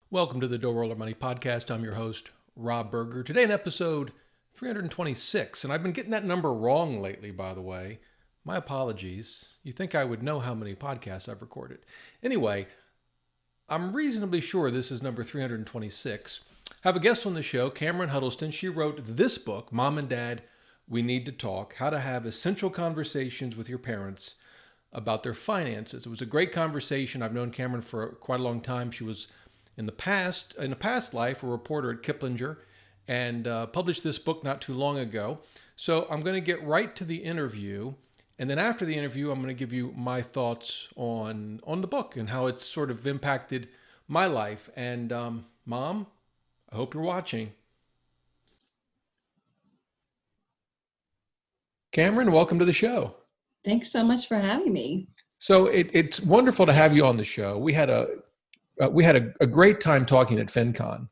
Welcome to the Door Roller Money Podcast. I'm your host, Rob Berger. Today, in episode 326, and I've been getting that number wrong lately, by the way. My apologies. You think I would know how many podcasts I've recorded. Anyway, I'm reasonably sure this is number 326. I have a guest on the show, Cameron Huddleston. She wrote this book, Mom and Dad, We Need to Talk: How to Have Essential Conversations with Your Parents About Their Finances. It was a great conversation. I've known Cameron for quite a long time. She was in a past life, a reporter at Kiplinger, and published this book not too long ago. So I'm going to get right to the interview, and then after the interview, I'm going to give you my thoughts on the book and how it's sort of impacted my life. And Mom, I hope you're watching. Cameron, welcome to the show. Thanks so much for having me. So it's wonderful to have you on the show. We had a great time talking at FinCon.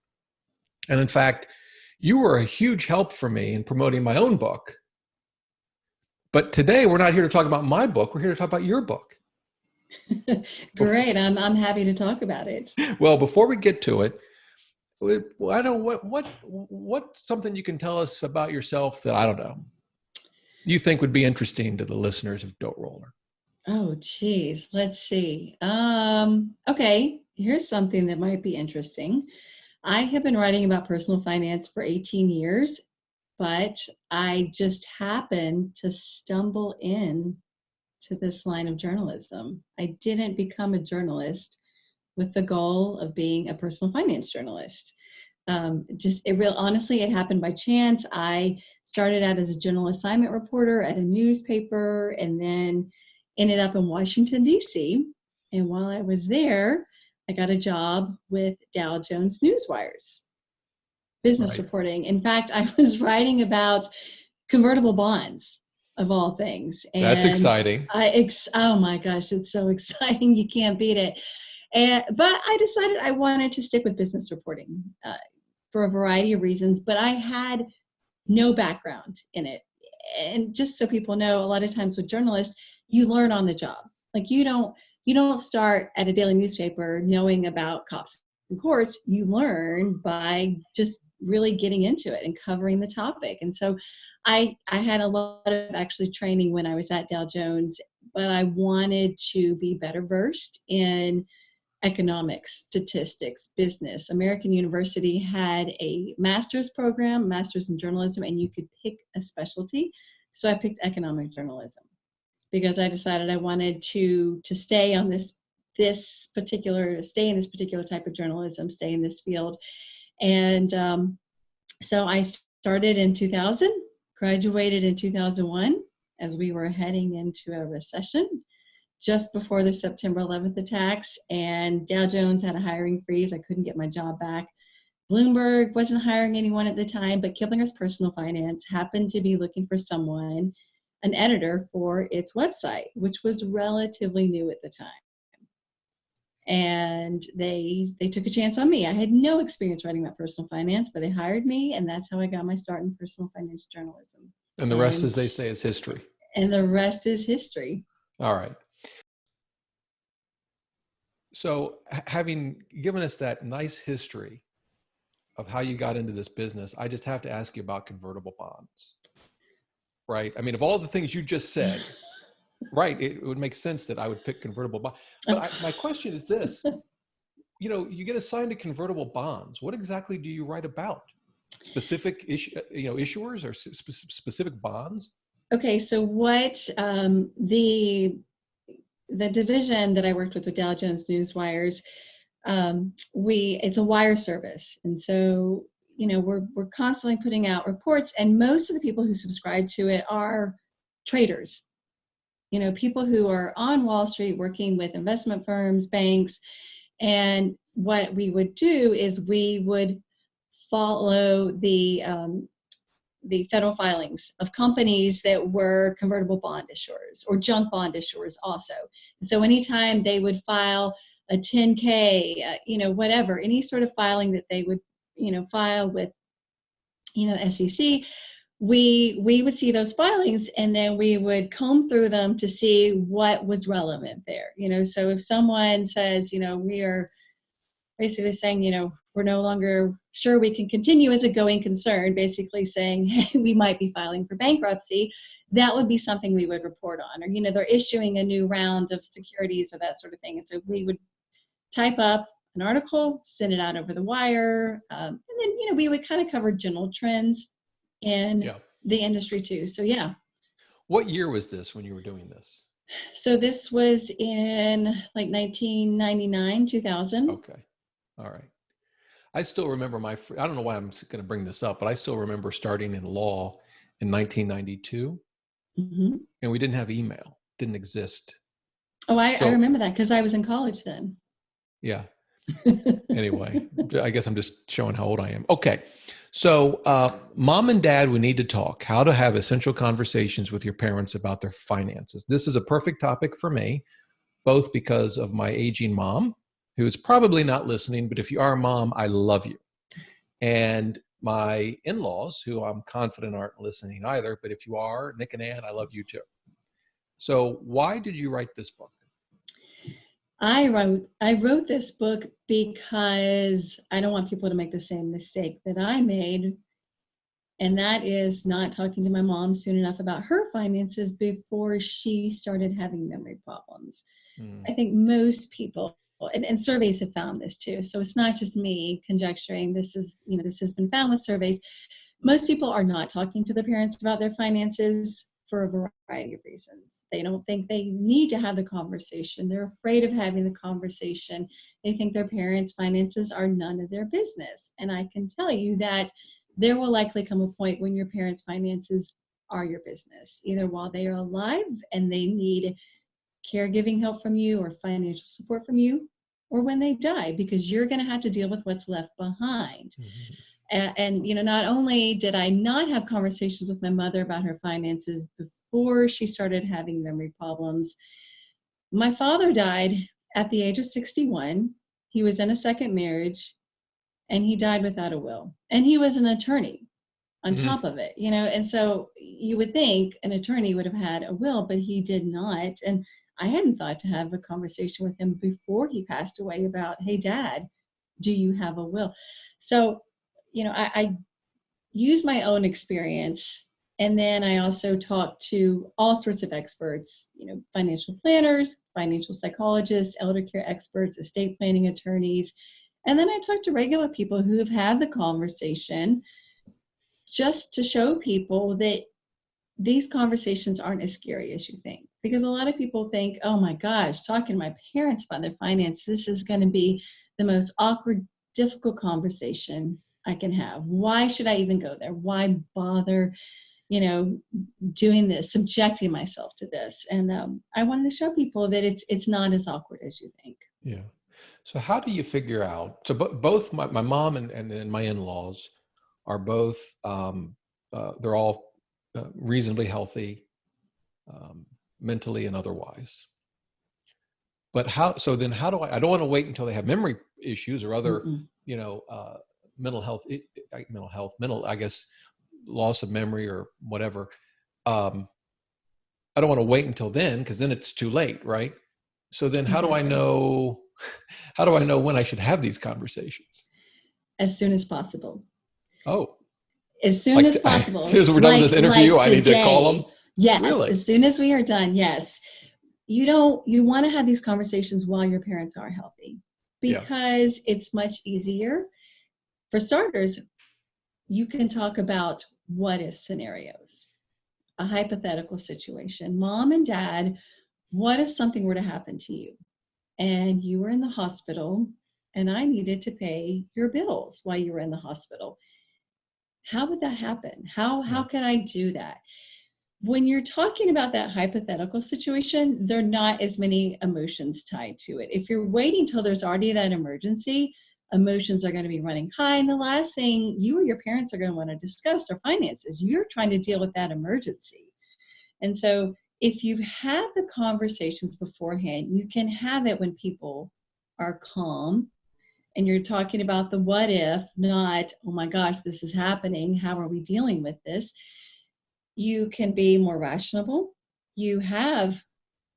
And in fact, you were a huge help for me in promoting my own book. But today we're not here to talk about my book. We're here to talk about your book. Great. I'm happy to talk about it. Well, before we get to it, I don't what's something you can tell us about yourself that I don't know you think would be interesting to the listeners of Dote Roller? Oh, geez. Let's see. Okay. Here's something that might be interesting. I have been writing about personal finance for 18 years, but I just happened to stumble in to this line of journalism. I didn't become a journalist with the goal of being a personal finance journalist. Honestly, it happened by chance. I started out as a general assignment reporter at a newspaper and then ended up in Washington, D.C. And while I was there, I got a job with Dow Jones Newswires, business reporting. In fact, I was writing about convertible bonds, of all things. And that's exciting. Oh my gosh, it's so exciting. You can't beat it. But I decided I wanted to stick with business reporting for a variety of reasons, but I had no background in it. And just so people know, a lot of times with journalists, you learn on the job. Like you don't start at a daily newspaper knowing about cops and courts. You learn by just really getting into it and covering the topic. And so I had a lot of actually training when I was at Dow Jones, but I wanted to be better versed in economics, statistics, business. American University had a master's program, master's in journalism, and you could pick a specialty. So I picked economic journalism because I decided I wanted to stay on this particular type of journalism, stay in this field. And so I started in 2000, graduated in 2001 as we were heading into a recession just before the September 11th attacks, and Dow Jones had a hiring freeze. I couldn't get my job back. Bloomberg wasn't hiring anyone at the time, but Kiplinger's Personal Finance happened to be looking for someone, an editor for its website, which was relatively new at the time. And they took a chance on me. I had no experience writing about personal finance, but they hired me, and that's how I got my start in personal finance journalism. And the rest, as they say, is history. And the rest is history. All right. So having given us that nice history of how you got into this business, I just have to ask you about convertible bonds, right? I mean, of all the things you just said, right, it would make sense that I would pick convertible bonds. But my question is this, you get assigned to convertible bonds. What exactly do you write about? Specific issuers or specific bonds? Okay, so what the division that I worked with Dow Jones Newswires, it's a wire service. And so, we're constantly putting out reports, and most of the people who subscribe to it are traders, people who are on Wall Street working with investment firms, banks. And what we would do is we would follow the federal filings of companies that were convertible bond issuers or junk bond issuers also. And so anytime they would file a 10K, whatever, any sort of filing that they would, file with, SEC, we would see those filings, and then we would comb through them to see what was relevant there. So if someone says, we are basically saying, we're no longer sure we can continue as a going concern, basically saying, hey, we might be filing for bankruptcy, that would be something we would report on. Or, they're issuing a new round of securities or that sort of thing. And so we would type up an article, send it out over the wire. And then, we would kind of cover general trends in the industry too. So, yeah. What year was this when you were doing this? So this was in like 1999, 2000. Okay. All right. I still remember I don't know why I'm going to bring this up, but I still remember starting in law in 1992. Mm-hmm. And we didn't have email. Didn't exist. Oh, I remember that because I was in college then. Yeah. Anyway, I guess I'm just showing how old I am. Okay. So mom and dad, we need to talk. How to have essential conversations with your parents about their finances. This is a perfect topic for me, both because of my aging mom, who is probably not listening, but if you are a mom, I love you. And my in-laws, who I'm confident aren't listening either, but if you are, Nick and Ann, I love you too. So why did you write this book? I wrote this book because I don't want people to make the same mistake that I made. And that is not talking to my mom soon enough about her finances before she started having memory problems. I think most people, and surveys have found this too. So it's not just me conjecturing. This has been found with surveys. Most people are not talking to their parents about their finances for a variety of reasons. They don't think they need to have the conversation. They're afraid of having the conversation. They think their parents' finances are none of their business. And I can tell you that there will likely come a point when your parents' finances are your business, either while they are alive and they need caregiving help from you or financial support from you, or when they die, because you're going to have to deal with what's left behind. Mm-hmm. And not only did I not have conversations with my mother about her finances before she started having memory problems, my father died at the age of 61. He was in a second marriage, and he died without a will. And he was an attorney on top of it, and so you would think an attorney would have had a will, but he did not. And I hadn't thought to have a conversation with him before he passed away about, hey, Dad, do you have a will? So, I use my own experience. And then I also talk to all sorts of experts, financial planners, financial psychologists, elder care experts, estate planning attorneys. And then I talk to regular people who have had the conversation, just to show people that these conversations aren't as scary as you think. Because a lot of people think, oh my gosh, talking to my parents about their finances, this is going to be the most awkward, difficult conversation I can have. Why should I even go there? Why bother, doing this, subjecting myself to this? And I wanted to show people that it's not as awkward as you think. Yeah. So how do you figure out, so both my mom and my in-laws are both, they're all reasonably healthy, mentally and otherwise. But how do I don't want to wait until they have memory issues or other, mental health, I guess, loss of memory or whatever. I don't want to wait until then, because then it's too late, right? So then how do I know when I should have these conversations? As soon as possible. Oh. As soon as possible. As soon as we're done with this interview, I need to call them? Yes. Really? As soon as we are done, yes. You want to have these conversations while your parents are healthy, because it's much easier. For starters, you can talk about what if scenarios, a hypothetical situation. Mom and Dad, what if something were to happen to you and you were in the hospital and I needed to pay your bills while you were in the hospital? How would that happen? How can I do that? When you're talking about that hypothetical situation, there are not as many emotions tied to it. If you're waiting till there's already that emergency, emotions are going to be running high. And the last thing you or your parents are going to want to discuss are finances. You're trying to deal with that emergency. And so if you've had the conversations beforehand, you can have it when people are calm and you're talking about the what if, not, oh my gosh, this is happening. How are we dealing with this? You can be more rational. You have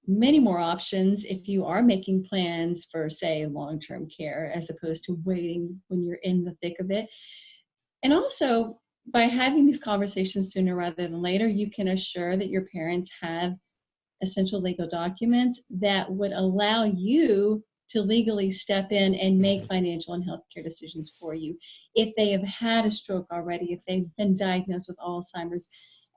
many more options if you are making plans for, say, long-term care, as opposed to waiting when you're in the thick of it. And also, by having these conversations sooner rather than later, you can assure that your parents have essential legal documents that would allow you to legally step in and make financial and healthcare decisions for you. If they have had a stroke already, if they've been diagnosed with Alzheimer's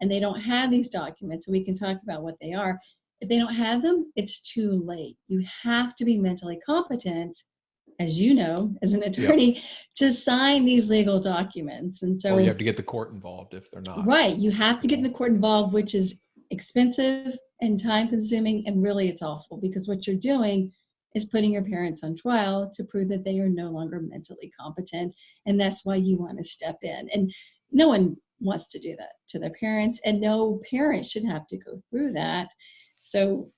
and they don't have these documents, we can talk about what they are. If they don't have them, it's too late. You have to be mentally competent, as you know, as an attorney, to sign these legal documents. And so, or you have to get the court involved if they're not. Right. You have to get the court involved, which is expensive and time consuming. And really, it's awful, because what you're doing is putting your parents on trial to prove that they are no longer mentally competent. And that's why you want to step in. And no one wants to do that to their parents, and no parent should have to go through that. So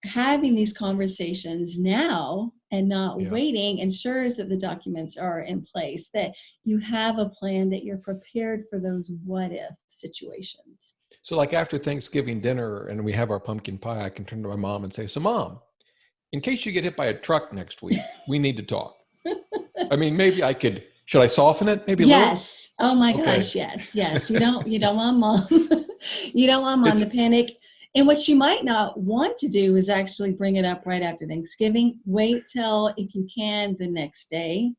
having these conversations now and not waiting ensures that the documents are in place, that you have a plan, that you're prepared for those what if situations. So like after Thanksgiving dinner and we have our pumpkin pie, I can turn to my mom and say, so Mom, in case you get hit by a truck next week, we need to talk. I mean, maybe I could, should I soften it? Maybe a little? Yes. Oh my gosh. Yes. You don't want mom, you don't want mom to panic. And what you might not want to do is actually bring it up right after Thanksgiving. Wait till, if you can, the next day.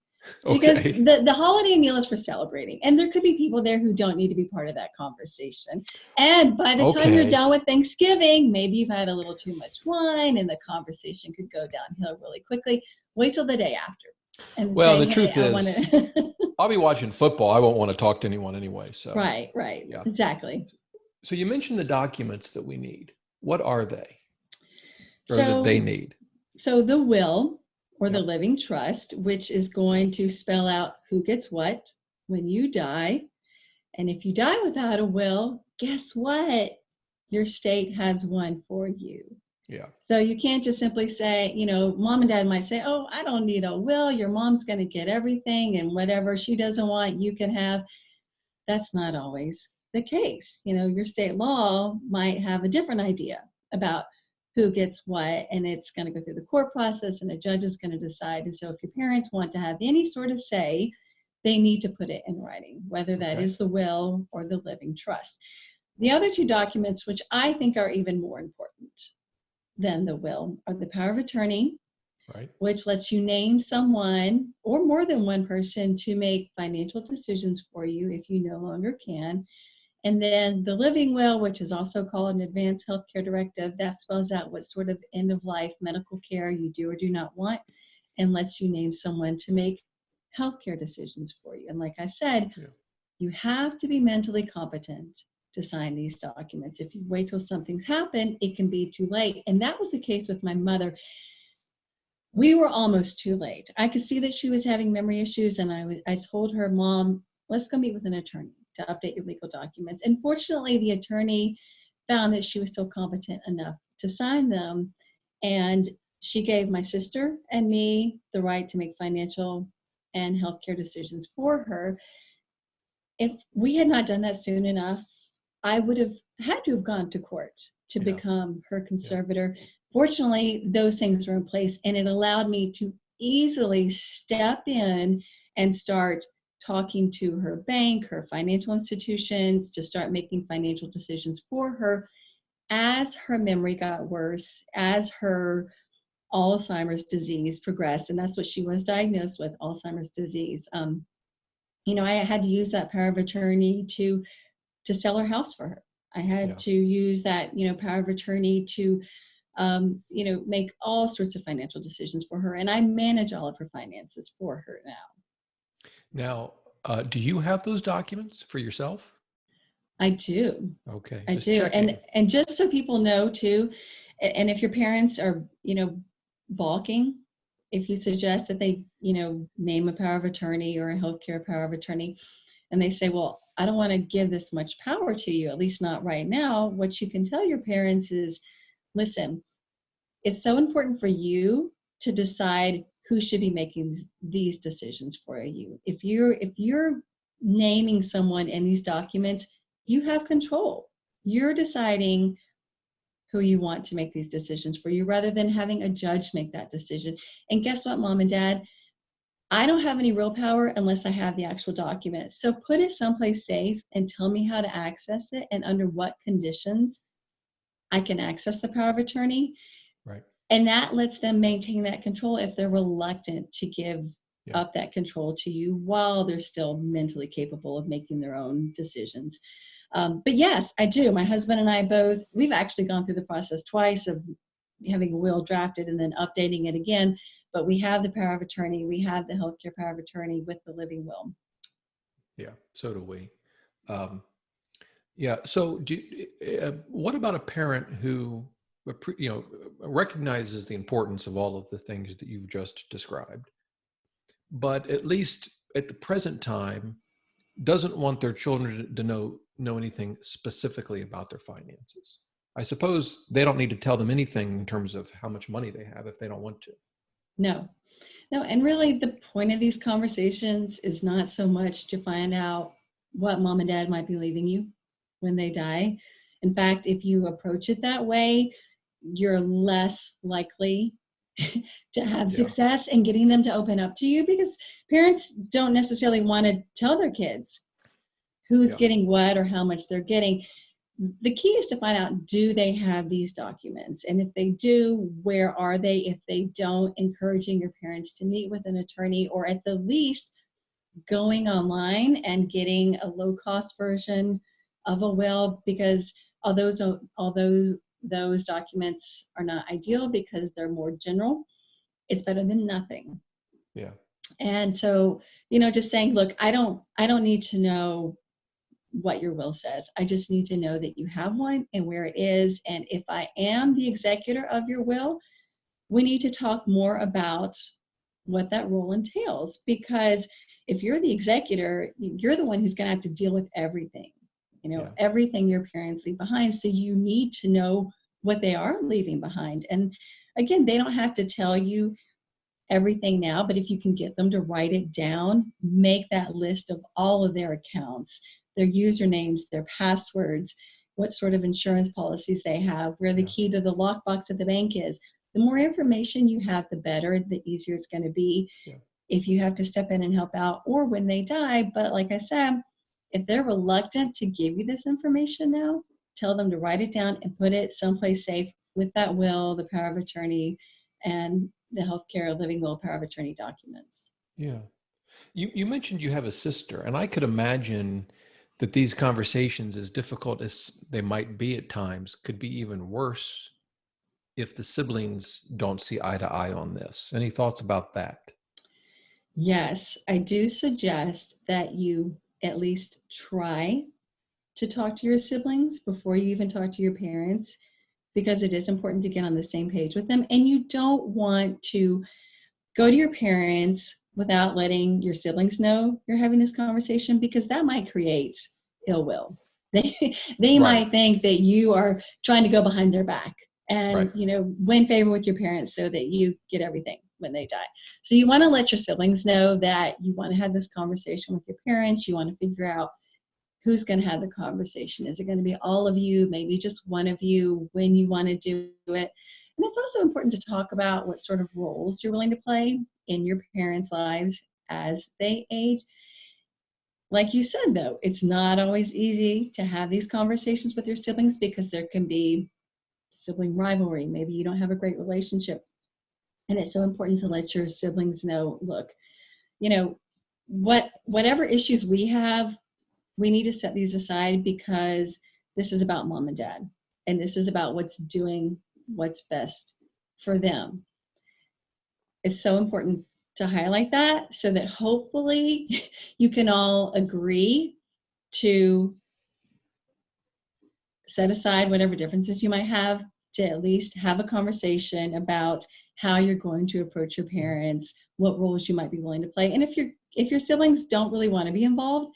Because the holiday meal is for celebrating. And there could be people there who don't need to be part of that conversation. And by the time you're done with Thanksgiving, maybe you've had a little too much wine and the conversation could go downhill really quickly. Wait till the day after. And well, the truth is, I'll be watching football. I won't want to talk to anyone anyway. So Right. Yeah. Exactly. So you mentioned the documents that we need. What are they? Or that they need? So the will, or the living trust, which is going to spell out who gets what when you die. And if you die without a will, guess what? Your state has one for you. Yeah. So you can't just simply say, mom and dad might say, oh, I don't need a will. Your mom's going to get everything, and whatever she doesn't want, you can have. That's not always the case. Your state law might have a different idea about who gets what, and it's going to go through the court process, and a judge is going to decide. And so if your parents want to have any sort of say, they need to put it in writing, whether that is the will or the living trust. The other two documents, which I think are even more important than the will, are the power of attorney, which lets you name someone or more than one person to make financial decisions for you if you no longer can. And then the living will, which is also called an advanced healthcare directive, that spells out what sort of end-of-life medical care you do or do not want, and lets you name someone to make healthcare decisions for you. And like I said, you have to be mentally competent to sign these documents. If you wait till something's happened, it can be too late. And that was the case with my mother. We were almost too late. I could see that she was having memory issues, and I told her, Mom, let's go meet with an attorney to update your legal documents. And fortunately, the attorney found that she was still competent enough to sign them. And she gave my sister and me the right to make financial and healthcare decisions for her. If we had not done that soon enough, I would have had to have gone to court to become her conservator. Fortunately, those things were in place, and it allowed me to easily step in and start talking to her bank, her financial institutions, to start making financial decisions for her as her memory got worse, as her Alzheimer's disease progressed. And that's what she was diagnosed with, Alzheimer's disease. I had to use that power of attorney to sell her house for her. I had to use that, power of attorney to, make all sorts of financial decisions for her. And I manage all of her finances for her now. Now, do you have those documents for yourself? I do. Okay. I do. Checking. And just so people know too, and if your parents are, balking, if you suggest that they, name a power of attorney or a healthcare power of attorney, and they say, well, I don't want to give this much power to you, at least not right now. What you can tell your parents is, listen, it's so important for you to decide who should be making these decisions for you. If you're naming someone in these documents, you have control. You're deciding who you want to make these decisions for you, rather than having a judge make that decision. And guess what, mom and dad? I don't have any real power unless I have the actual document. So put it someplace safe and tell me how to access it and under what conditions I can access the power of attorney. Right. And that lets them maintain that control if they're reluctant to give up that control to you while they're still mentally capable of making their own decisions. But yes, I do. My husband and I both, we've actually gone through the process twice of having a will drafted and then updating it again. But we have the power of attorney. We have the healthcare power of attorney with the living will. Yeah, so do we. So what about a parent who, recognizes the importance of all of the things that you've just described, but at least at the present time doesn't want their children to know anything specifically about their finances? I suppose they don't need to tell them anything in terms of how much money they have if they don't want to. No. And really the point of these conversations is not so much to find out what mom and dad might be leaving you when they die. In fact, if you approach it that way, you're less likely to have success in getting them to open up to you, because parents don't necessarily want to tell their kids who's getting what or how much they're getting. The key is to find out, do they have these documents? And if they do, where are they? If they don't, encouraging your parents to meet with an attorney, or at the least going online and getting a low-cost version of a will, because although those documents are not ideal because they're more general, it's better than nothing. Yeah. And so, just saying, look, I don't need to know what your will says. I just need to know that you have one and where it is. And if I am the executor of your will, we need to talk more about what that role entails. Because if you're the executor, you're the one who's going to have to deal with everything, everything your parents leave behind. So you need to know what they are leaving behind. And again, they don't have to tell you everything now, but if you can get them to write it down, make that list of all of their accounts, their usernames, their passwords, what sort of insurance policies they have, where the key to the lockbox at the bank is. The more information you have, the better, the easier it's going to be if you have to step in and help out or when they die. But like I said, if they're reluctant to give you this information now, tell them to write it down and put it someplace safe with that will, the power of attorney, and the healthcare living will power of attorney documents. Yeah. You mentioned you have a sister, and I could imagine that these conversations, as difficult as they might be at times, could be even worse if the siblings don't see eye to eye on this. Any thoughts about that? Yes, I do suggest that you at least try to talk to your siblings before you even talk to your parents, because it is important to get on the same page with them. And you don't want to go to your parents without letting your siblings know you're having this conversation, because that might create ill will. They might think that you are trying to go behind their back and win favor with your parents so that you get everything when they die. So you want to let your siblings know that you want to have this conversation with your parents. You want to figure out who's going to have the conversation. Is it going to be all of you, maybe just one of you, when you want to do it? And it's also important to talk about what sort of roles you're willing to play in your parents' lives as they age. Like you said, though, it's not always easy to have these conversations with your siblings because there can be sibling rivalry. Maybe you don't have a great relationship. And it's so important to let your siblings know, look, whatever issues we have, we need to set these aside, because this is about mom and dad. And this is about what's best for them. It's so important to highlight that, so that hopefully you can all agree to set aside whatever differences you might have to at least have a conversation about how you're going to approach your parents, what roles you might be willing to play. And if your siblings don't really want to be involved,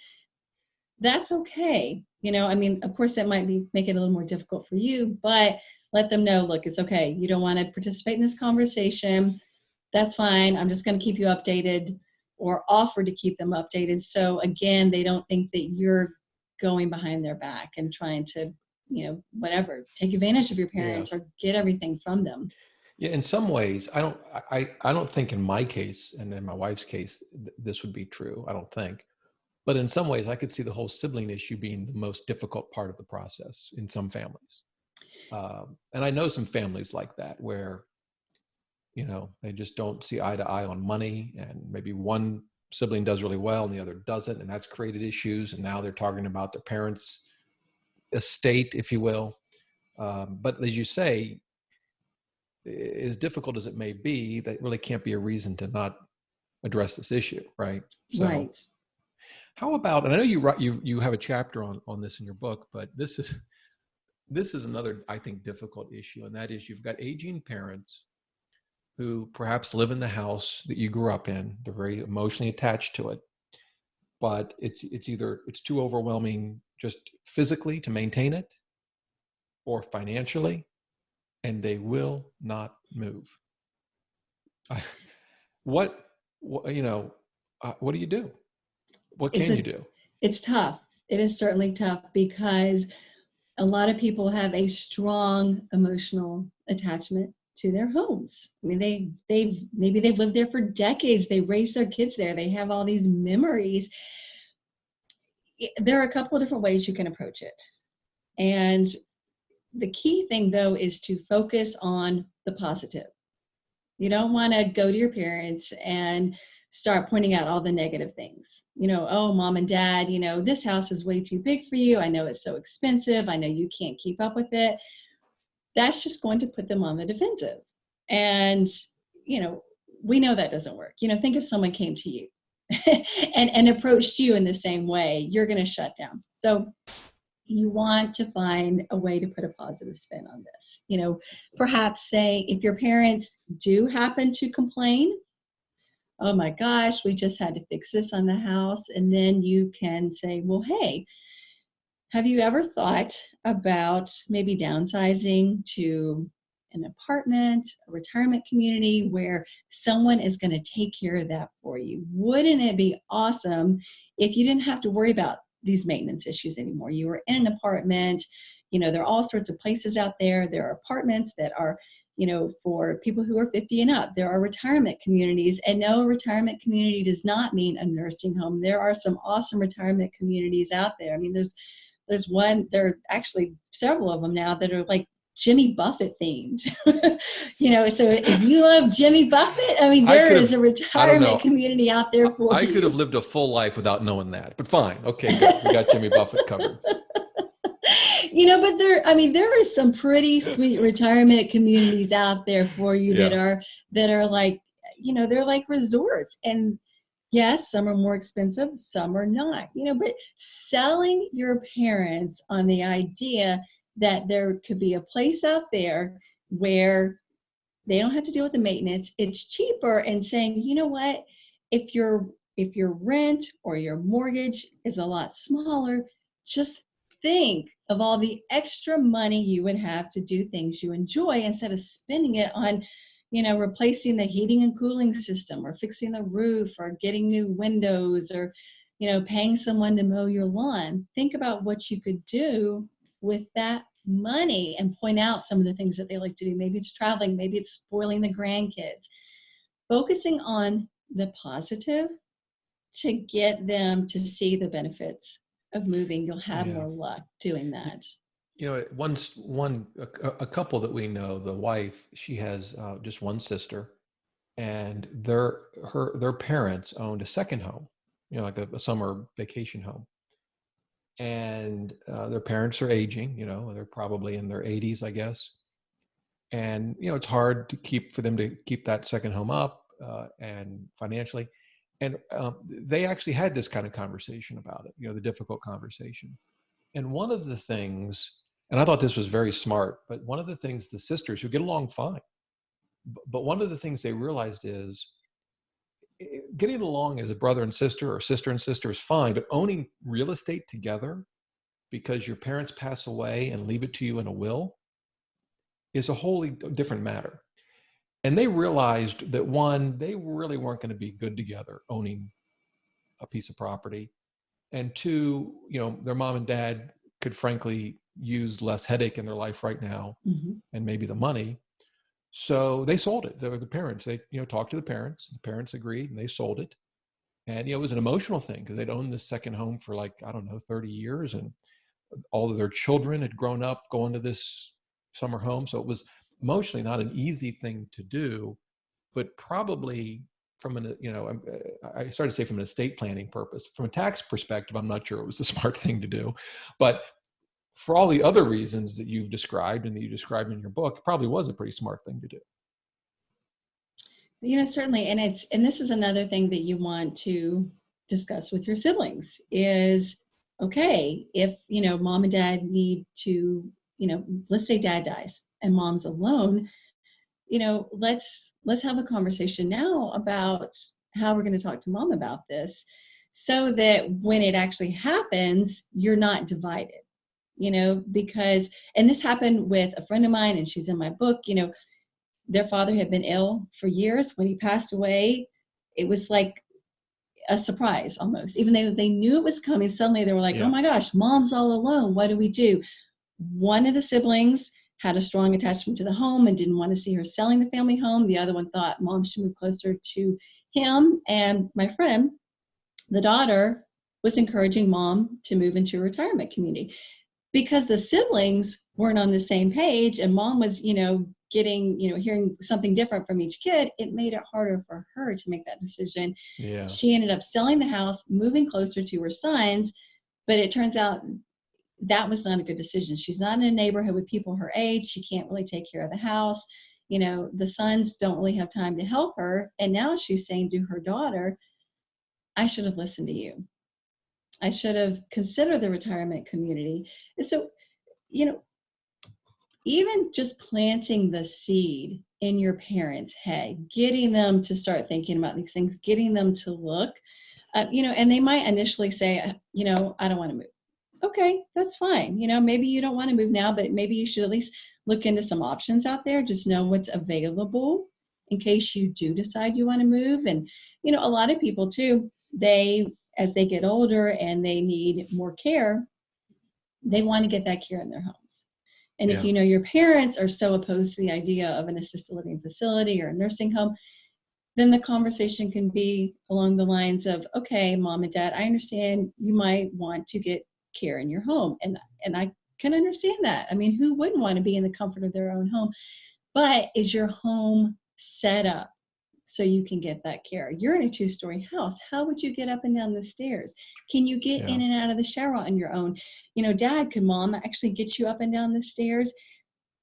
that's okay. Of course that might make it a little more difficult for you, but let them know, look, it's okay. You don't want to participate in this conversation. That's fine. I'm just going to keep you updated, or offer to keep them updated. So again, they don't think that you're going behind their back and trying to whatever, take advantage of your Yeah. parents or get everything from them. Yeah. In some ways, I don't think in my case and in my wife's case, this would be true. I don't think. But in some ways, I could see the whole sibling issue being the most difficult part of the process in some families. And I know some families like that where, they just don't see eye to eye on money, and maybe one sibling does really well and the other doesn't, and that's created issues. And now they're talking about their parents' estate, if you will. But as you say, as difficult as it may be, that really can't be a reason to not address this issue, right? So, Right. how about? And I know you have a chapter on this in your book, but this is another, I think, difficult issue, and that is you've got aging parents who perhaps live in the house that you grew up in. They're very emotionally attached to it, but it's too overwhelming just physically to maintain it, or financially, and they will not move. what, what do you do? What It's can a you do? it's tough. It is certainly tough because a lot of people have a strong emotional attachment to their homes. I mean, they've lived there for decades. They raised their kids there. They have all these memories. There are a couple of different ways you can approach it. And the key thing, though, is to focus on the positive. You don't want to go to your parents and start pointing out all the negative things. Oh, mom and dad, this house is way too big for you. I know it's so expensive. I know you can't keep up with it. That's just going to put them on the defensive. And, we know that doesn't work. Think if someone came to you and approached you in the same way, you're going to shut down. So you want to find a way to put a positive spin on this. Perhaps say if your parents do happen to complain, oh my gosh, we just had to fix this on the house. And then you can say, well, hey, have you ever thought about maybe downsizing to an apartment, a retirement community where someone is going to take care of that for you? Wouldn't it be awesome if you didn't have to worry about these maintenance issues anymore? You were in an apartment, there are all sorts of places out there. There are apartments that are, for people who are 50 and up. There are retirement communities, and no, retirement community does not mean a nursing home. There are some awesome retirement communities out there. I mean, there are actually several of them now that are like Jimmy Buffett themed. So if you love Jimmy Buffett, I mean, there is a retirement community out there for you. I could have lived a full life without knowing that, but fine. Okay, good. We got Jimmy Buffett covered. But there are some pretty sweet retirement communities out there for you that are like, they're like resorts. And yes, some are more expensive, some are not, but selling your parents on the idea that there could be a place out there where they don't have to deal with the maintenance, it's cheaper, and saying, you know what, if your rent or your mortgage is a lot smaller, just think of all the extra money you would have to do things you enjoy instead of spending it on replacing the heating and cooling system or fixing the roof or getting new windows or paying someone to mow your lawn. Think about what you could do with that money and point out some of the things that they like to do. Maybe it's traveling, maybe it's spoiling the grandkids. Focusing on the positive to get them to see the benefits of moving. You'll have more luck doing that. A couple that we know, the wife, she has just one sister, and their parents owned a second home, like a summer vacation home. And their parents are aging, they're probably in their 80s, I guess. And, it's hard for them to keep that second home up and financially. And they actually had this kind of conversation about it, the difficult conversation. And one of the things, and I thought this was very smart, but one of the things the sisters, who get along fine, but one of the things they realized is getting along as a brother and sister or sister and sister is fine, but owning real estate together because your parents pass away and leave it to you in a will is a wholly different matter. And they realized that, one, they really weren't going to be good together owning a piece of property. And two, their mom and dad could frankly use less headache in their life right now, Mm-hmm. and maybe the money. So they sold it. The parents, they, talked to the parents. The parents agreed, and they sold it. And it was an emotional thing because they'd owned this second home for, like, I don't know, 30 years, and all of their children had grown up going to this summer home. So it was emotionally not an easy thing to do, but probably from an, I started to say from an estate planning purpose. From a tax perspective, I'm not sure it was the smart thing to do, but for all the other reasons that you've described and that you described in your book, it probably was a pretty smart thing to do. Certainly. And this is another thing that you want to discuss with your siblings is, okay, if, mom and dad need to, let's say dad dies and mom's alone, let's have a conversation now about how we're going to talk to mom about this so that when it actually happens, you're not divided, because, and this happened with a friend of mine, and she's in my book. Their father had been ill for years. When he passed away, it was like a surprise almost. Even though they knew it was coming, suddenly they were like, Yeah. oh my gosh, mom's all alone. What do we do? One of the siblings had a strong attachment to the home and didn't want to see her selling the family home. The other one thought mom should move closer to him. And my friend, the daughter, was encouraging mom to move into a retirement community because the siblings weren't on the same page, and mom was, getting, hearing something different from each kid. It made it harder for her to make that decision. Yeah. She ended up selling the house, moving closer to her sons, but it turns out that was not a good decision. She's not in a neighborhood with people her age. She can't really take care of the house. The sons don't really have time to help her. And now she's saying to her daughter, I should have listened to you. I should have considered the retirement community. And so, even just planting the seed in your parents' head, getting them to start thinking about these things, getting them to look, and they might initially say, I don't want to move. Okay, that's fine. Maybe you don't want to move now, but maybe you should at least look into some options out there. Just know what's available in case you do decide you want to move. And, a lot of people too, as they get older and they need more care, they want to get that care in their homes. And if your parents are so opposed to the idea of an assisted living facility or a nursing home, then the conversation can be along the lines of, okay, mom and dad, I understand you might want to get care in your home. And I can understand that. I mean, who wouldn't want to be in the comfort of their own home? But is your home set up so you can get that care? You're in a 2-story house. How would you get up and down the stairs? Can you get in and out of the shower on your own? Dad, could mom actually get you up and down the stairs?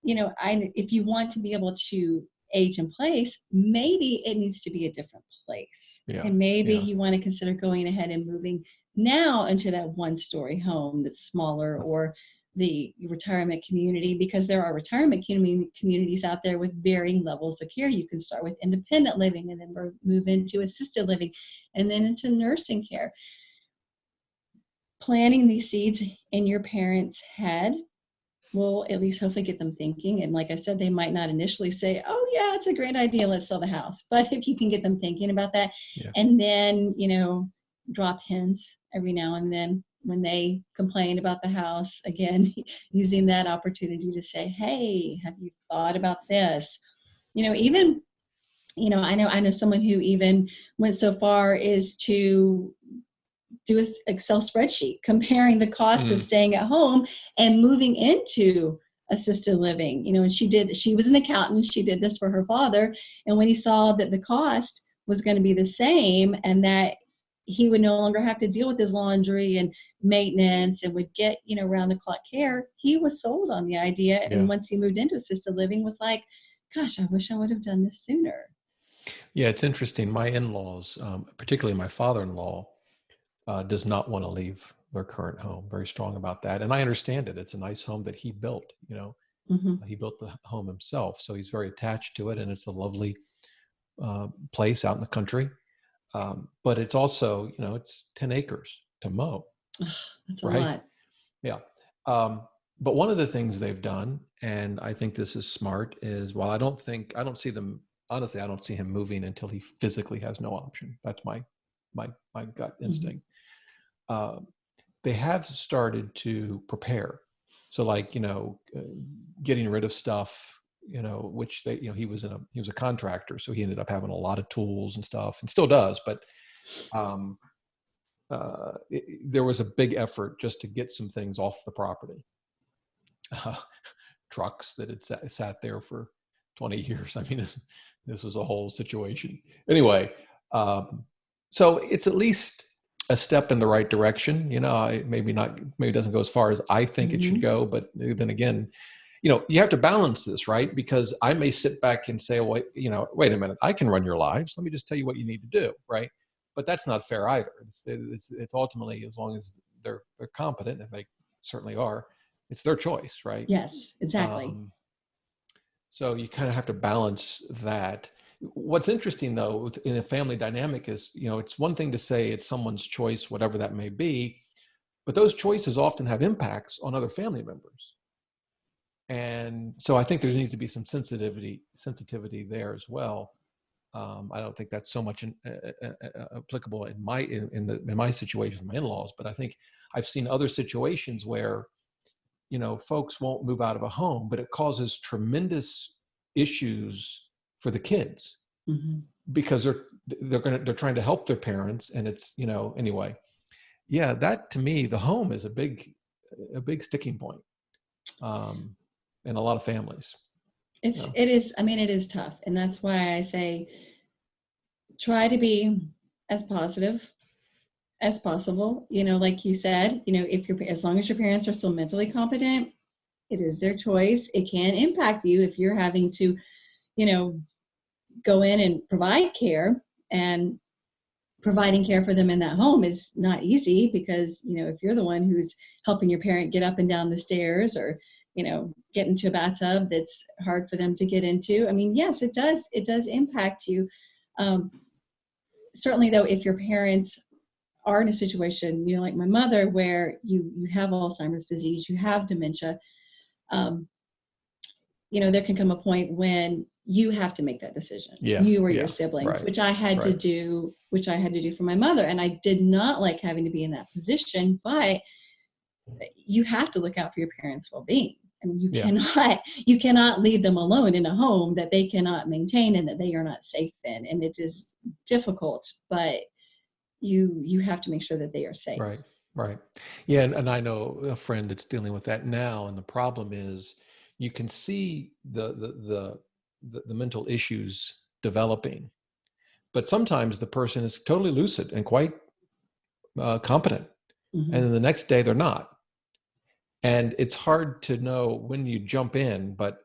If you want to be able to age in place, maybe it needs to be a different place. And maybe you want to consider going ahead and moving now into that 1-story home that's smaller, or the retirement community, because there are retirement communities out there with varying levels of care. You can start with independent living and then move into assisted living and then into nursing care. Planting these seeds in your parents' head will at least hopefully get them thinking. And like I said, they might not initially say, oh yeah, it's a great idea, let's sell the house. But if you can get them thinking about that, and then, drop hints every now and then when they complain about the house, again, using that opportunity to say, hey, have you thought about this? Even, I know someone who even went so far as to do an Excel spreadsheet comparing the cost of staying at home and moving into assisted living. And she was an accountant. She did this for her father. And when he saw that the cost was going to be the same and that he would no longer have to deal with his laundry and maintenance and would get, round the clock care, he was sold on the idea. And once he moved into assisted living, was like, gosh, I wish I would have done this sooner. Yeah, it's interesting. My in-laws, particularly my father-in-law, does not want to leave their current home. Very strong about that. And I understand it. It's a nice home that he built, he built the home himself. So he's very attached to it. And it's a lovely place out in the country. But it's also, it's 10 acres to mow. That's a lot. Yeah. But one of the things they've done, and I think this is smart, is while I don't see him moving until he physically has no option. That's my gut instinct. They have started to prepare So like, getting rid of stuff, which he was a contractor. So he ended up having a lot of tools and stuff, and still does, but um, there was a big effort just to get some things off the property. Trucks that had sat there for 20 years. I mean, this was a whole situation. Anyway, so it's at least a step in the right direction. Maybe it doesn't go as far as I think it should go, but then again, you have to balance this, right? Because I may sit back and say, well, wait a minute, I can run your lives. Let me just tell you what you need to do, right? But that's not fair either. It's ultimately, as long as they're competent, and they certainly are, it's their choice, right? Yes, exactly. So you kind of have to balance that. What's interesting though, in a family dynamic is, it's one thing to say it's someone's choice, whatever that may be, but those choices often have impacts on other family members. And so I think there needs to be some sensitivity there as well. I don't think that's so much applicable in my situation, my in-laws, but I think I've seen other situations where, folks won't move out of a home, but it causes tremendous issues for the kids because they're trying to help their parents, and it's, anyway. Yeah, that to me, the home is a big sticking point in a lot of families. It is. I mean, it is tough, and that's why I say try to be as positive as possible. Like you said, as long as your parents are still mentally competent, it is their choice. It can impact you if you're having to, go in and provide care, and providing care for them in that home is not easy because, if you're the one who's helping your parent get up and down the stairs, or, get into a bathtub that's hard for them to get into. I mean, yes, it does impact you. Certainly though, if your parents are in a situation, like my mother, where you have Alzheimer's disease, you have dementia, there can come a point when you have to make that decision, you or your siblings, right, which I had to do for my mother. And I did not like having to be in that position, but you have to look out for your parents' well-being. I mean, you cannot leave them alone in a home that they cannot maintain and that they are not safe in. And it is difficult, but you have to make sure that they are safe. Right. Yeah. And I know a friend that's dealing with that now. And the problem is you can see the mental issues developing, but sometimes the person is totally lucid and quite competent. And then the next day they're not. And it's hard to know when you jump in, but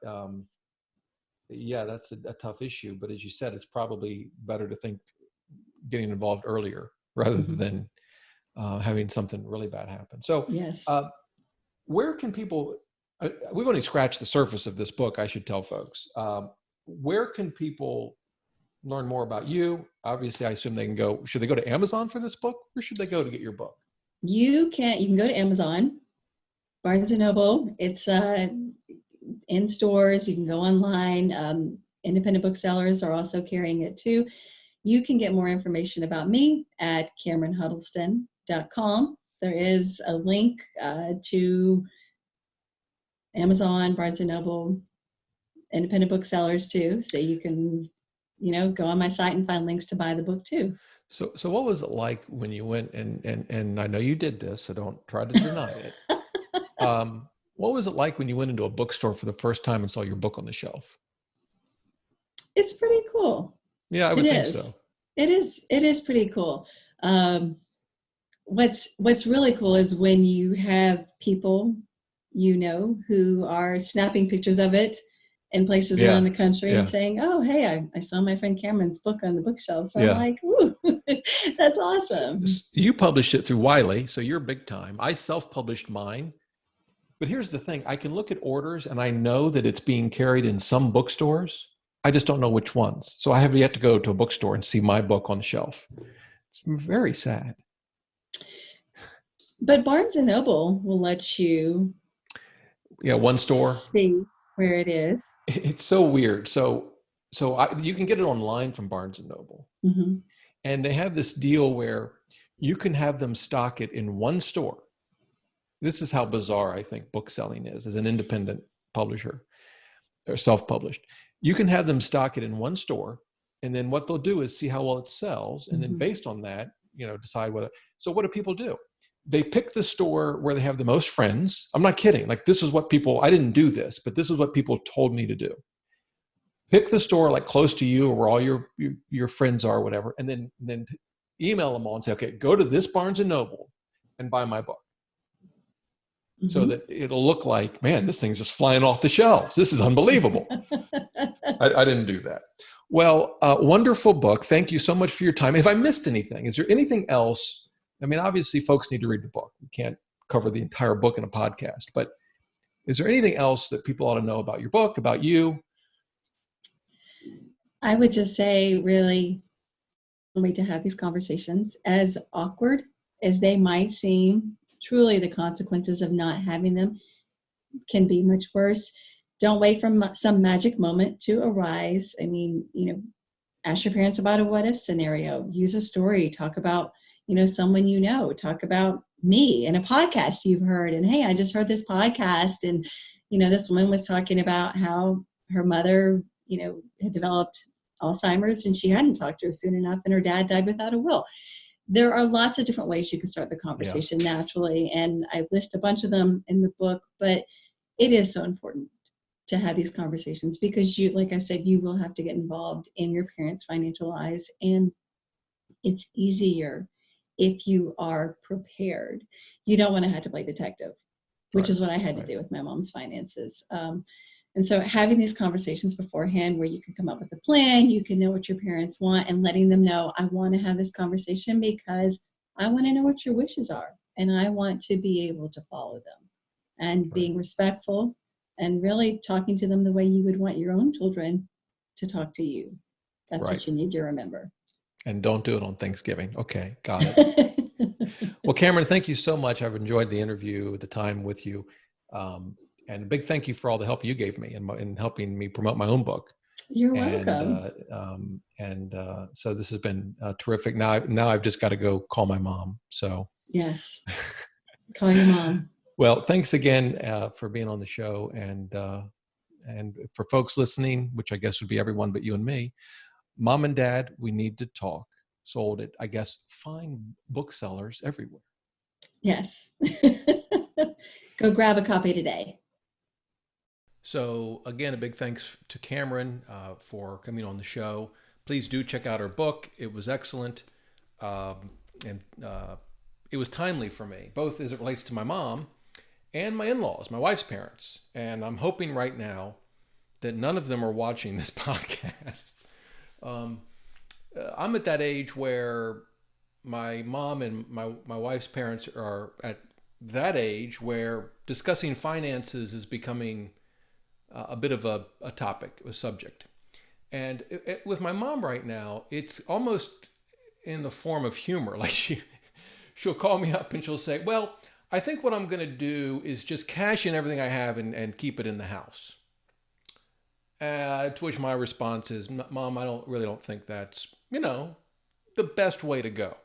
that's a tough issue. But as you said, it's probably better to think getting involved earlier rather than having something really bad happen. So yes. Where can people, we've only scratched the surface of this book, I should tell folks. Where can people learn more about you? Obviously, I assume should they go to Amazon for this book? Where should they go to get your book? You can go to Amazon, Barnes & Noble. It's in stores. You can go online. Independent booksellers are also carrying it too. You can get more information about me at CameronHuddleston.com. There is a link to Amazon, Barnes & Noble, independent booksellers too. So you can, go on my site and find links to buy the book too. So what was it like when you went and I know you did this, so don't try to deny it. What was it like when you went into a bookstore for the first time and saw your book on the shelf? It's pretty cool. Yeah, I would think so. It is pretty cool. What's really cool is when you have people, who are snapping pictures of it in places around the country and saying, oh, hey, I saw my friend Cameron's book on the bookshelf. So I'm like, ooh, that's awesome. So you published it through Wiley, so you're big time. I self-published mine. But here's the thing. I can look at orders and I know that it's being carried in some bookstores. I just don't know which ones. So I have yet to go to a bookstore and see my book on the shelf. It's very sad. But Barnes & Noble will let you one store. See where it is. It's so weird. So you can get it online from Barnes & Noble. And they have this deal where you can have them stock it in one store. this is how bizarre I think book selling is as an independent publisher or self-published. You can have them stock it in one store, and then what they'll do is see how well it sells, and then based on that, decide whether. So what do people do? They pick the store where they have the most friends. I'm not kidding. Like, this is what people, I didn't do this, but this is what people told me to do. Pick the store like close to you or where all your friends are, whatever, and then email them all and say, okay, go to this Barnes and Noble and buy my book. So that it'll look like, man, this thing's just flying off the shelves. This is unbelievable. I didn't do that. Well, wonderful book. Thank you so much for your time. If I missed anything, is there anything else? I mean, obviously, folks need to read the book. We can't cover the entire book in a podcast. But is there anything else that people ought to know about your book, about you? I would just say, really, way to have these conversations, as awkward as they might seem. Truly, the consequences of not having them can be much worse. Don't wait for some magic moment to arise. I mean, ask your parents about a what if scenario. Use a story. Talk about, someone Talk about me in a podcast you've heard. And hey, I just heard this podcast, and this woman was talking about how her mother, had developed Alzheimer's, and she hadn't talked to her soon enough, and her dad died without a will. There are lots of different ways you can start the conversation naturally, and I list a bunch of them in the book, but it is so important to have these conversations because like I said, you will have to get involved in your parents' financial lives, and it's easier if you are prepared. You don't want to have to play detective, which is what I had to do with my mom's finances. And so having these conversations beforehand where you can come up with a plan, you can know what your parents want, and letting them know, I want to have this conversation because I want to know what your wishes are, and I want to be able to follow them, and being respectful and really talking to them the way you would want your own children to talk to you. That's what you need to remember. And don't do it on Thanksgiving. Okay, got it. Well, Cameron, thank you so much. I've enjoyed the interview, the time with you. And a big thank you for all the help you gave me in helping me promote my own book. You're welcome. So this has been terrific. Now I've just got to go call my mom. So yes, call your mom. Well, thanks again for being on the show, and for folks listening, which I guess would be everyone but you and me. Mom and Dad, we need to talk. Sold at, I guess, fine booksellers everywhere. Yes. Go grab a copy today. So again, a big thanks to Cameron for coming on the show. Please do check out her book. It was excellent. And it was timely for me, both as it relates to my mom and my in-laws, my wife's parents. And I'm hoping right now that none of them are watching this podcast. I'm at that age where my mom and my wife's parents are at that age where discussing finances is becoming a bit of a topic, a subject. And with my mom right now, it's almost in the form of humor. Like she'll call me up and she'll say, well, I think what I'm going to do is just cash in everything I have and keep it in the house. To which my response is, Mom, I don't think that's, the best way to go.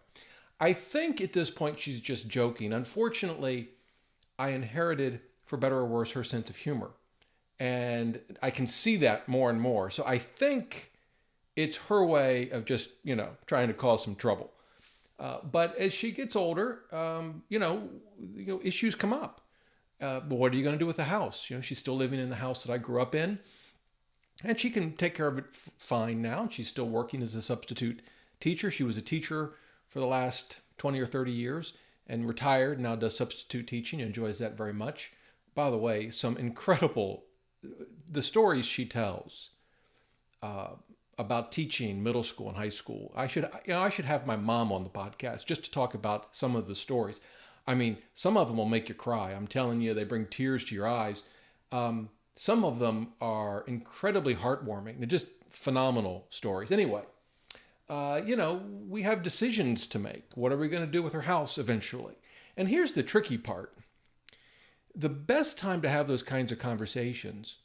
I think at this point she's just joking. Unfortunately, I inherited, for better or worse, her sense of humor. And I can see that more and more. So I think it's her way of just, trying to cause some trouble. But as she gets older, issues come up. But what are you going to do with the house? She's still living in the house that I grew up in. And she can take care of it fine now. She's still working as a substitute teacher. She was a teacher for the last 20 or 30 years and retired, now does substitute teaching, enjoys that very much. By the way, the stories she tells about teaching middle school and high school. I should have my mom on the podcast just to talk about some of the stories. I mean, some of them will make you cry. I'm telling you, they bring tears to your eyes. Some of them are incredibly heartwarming. They're just phenomenal stories. Anyway, we have decisions to make. What are we going to do with her house eventually? And here's the tricky part. The best time to have those kinds of conversations,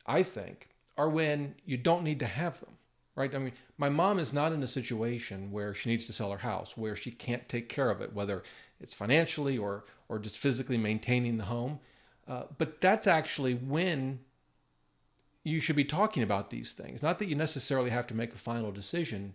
I think, are when you don't need to have them, right? I mean, my mom is not in a situation where she needs to sell her house, where she can't take care of it, whether it's financially or or just physically maintaining the home. But that's actually when you should be talking about these things. Not that you necessarily have to make a final decision,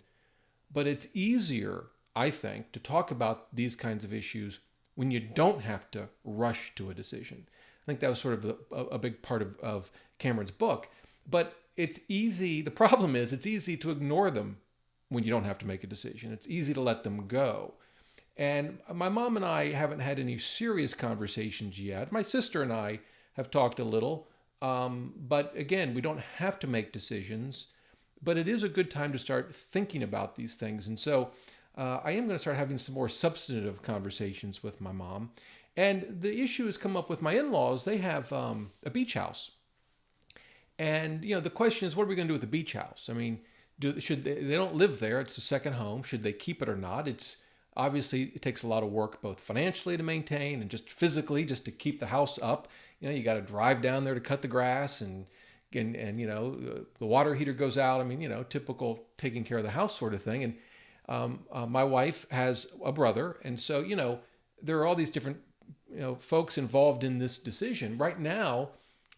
but it's easier, I think, to talk about these kinds of issues when you don't have to rush to a decision. I think that was sort of a big part of Cameron's book. But it's easy, the problem is it's easy to ignore them when you don't have to make a decision. It's easy to let them go. And my mom and I haven't had any serious conversations yet. My sister and I have talked a little. But again, we don't have to make decisions, but it is a good time to start thinking about these things. And so I am going to start having some more substantive conversations with my mom. And the issue has come up with my in-laws. They have a beach house. And, the question is, what are we going to do with the beach house? I mean, they don't live there. It's a second home. Should they keep it or not? Obviously, it takes a lot of work, both financially to maintain and just physically, just to keep the house up. You got to drive down there to cut the grass and the water heater goes out. I mean, typical taking care of the house sort of thing. And my wife has a brother. And so, there are all these different, folks involved in this decision. Right now,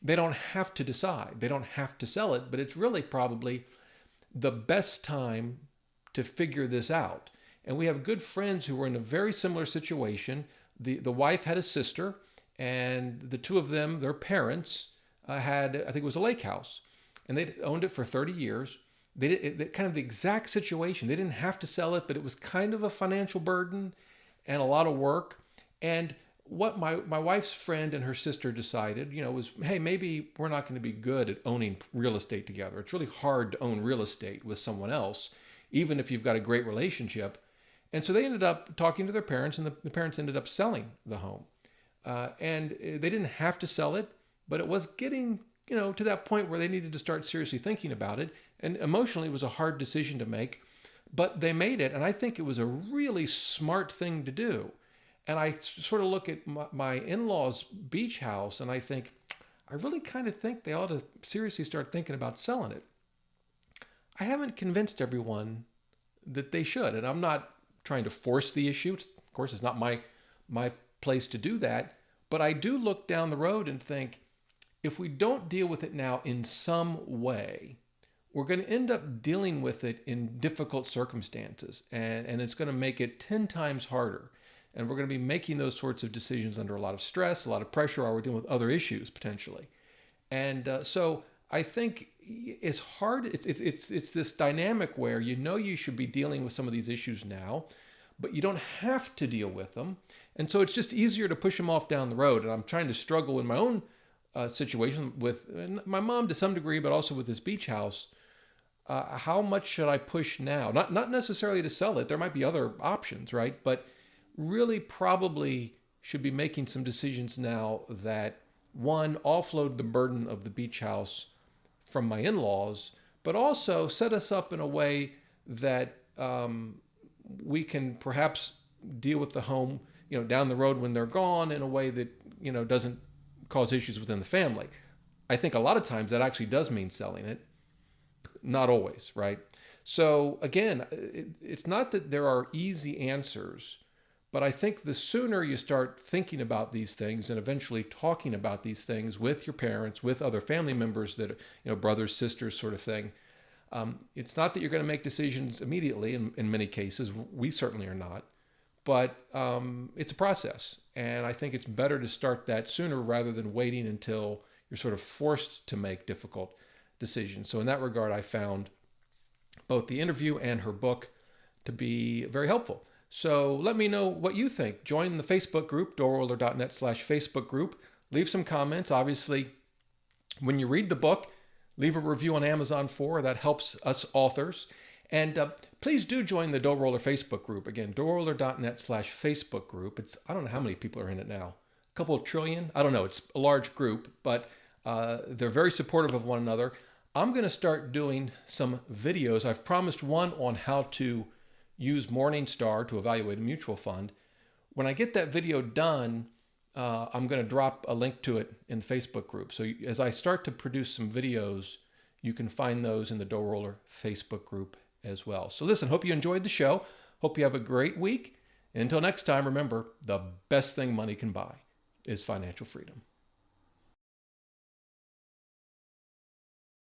they don't have to decide. They don't have to sell it, but it's really probably the best time to figure this out. And we have good friends who were in a very similar situation. The wife had a sister, and the two of them, their parents, had, I think it was a lake house, and they'd owned it for 30 years. Kind of the exact situation. They didn't have to sell it, but it was kind of a financial burden and a lot of work. And what my wife's friend and her sister decided, was, hey, maybe we're not going to be good at owning real estate together. It's really hard to own real estate with someone else, even if you've got a great relationship. And so they ended up talking to their parents, and the parents ended up selling the home. And they didn't have to sell it, but it was getting, to that point where they needed to start seriously thinking about it. And emotionally, it was a hard decision to make, but they made it. And I think it was a really smart thing to do. And I sort of look at my in-laws' beach house, and I think, I really kind of think they ought to seriously start thinking about selling it. I haven't convinced everyone that they should, and I'm not trying to force the issue. Of course, it's not my place to do that, but I do look down the road and think, if we don't deal with it now in some way, we're going to end up dealing with it in difficult circumstances, and it's going to make it 10 times harder. And we're going to be making those sorts of decisions under a lot of stress, a lot of pressure, while we're dealing with other issues potentially. And so I think it's hard. It's this dynamic where you should be dealing with some of these issues now, but you don't have to deal with them. And so it's just easier to push them off down the road. And I'm trying to struggle in my own situation with my mom to some degree, but also with this beach house. How much should I push now? Not necessarily to sell it. There might be other options, right? But really probably should be making some decisions now that, one, offload the burden of the beach house from my in-laws, but also set us up in a way that we can perhaps deal with the home, down the road when they're gone in a way that, doesn't cause issues within the family. I think a lot of times that actually does mean selling it. Not always, right? So again, it's not that there are easy answers, but I think the sooner you start thinking about these things and eventually talking about these things with your parents, with other family members that are, brothers, sisters sort of thing, it's not that you're going to make decisions immediately in many cases. We certainly are not. But it's a process. And I think it's better to start that sooner rather than waiting until you're sort of forced to make difficult decisions. So in that regard, I found both the interview and her book to be very helpful. So let me know what you think. Join the Facebook group, doorroller.net/Facebook group. Leave some comments. Obviously, when you read the book, leave a review on Amazon that helps us authors. And please do join the Door Roller Facebook group. Again, doorroller.net/Facebook group. I don't know how many people are in it now. A couple of trillion? I don't know. It's a large group, but they're very supportive of one another. I'm going to start doing some videos. I've promised one on how to use Morningstar to evaluate a mutual fund. When I get that video done, I'm going to drop a link to it in the Facebook group. So as I start to produce some videos, you can find those in the Door Roller Facebook group as well. So listen, hope you enjoyed the show. Hope you have a great week. Until next time, remember, the best thing money can buy is financial freedom.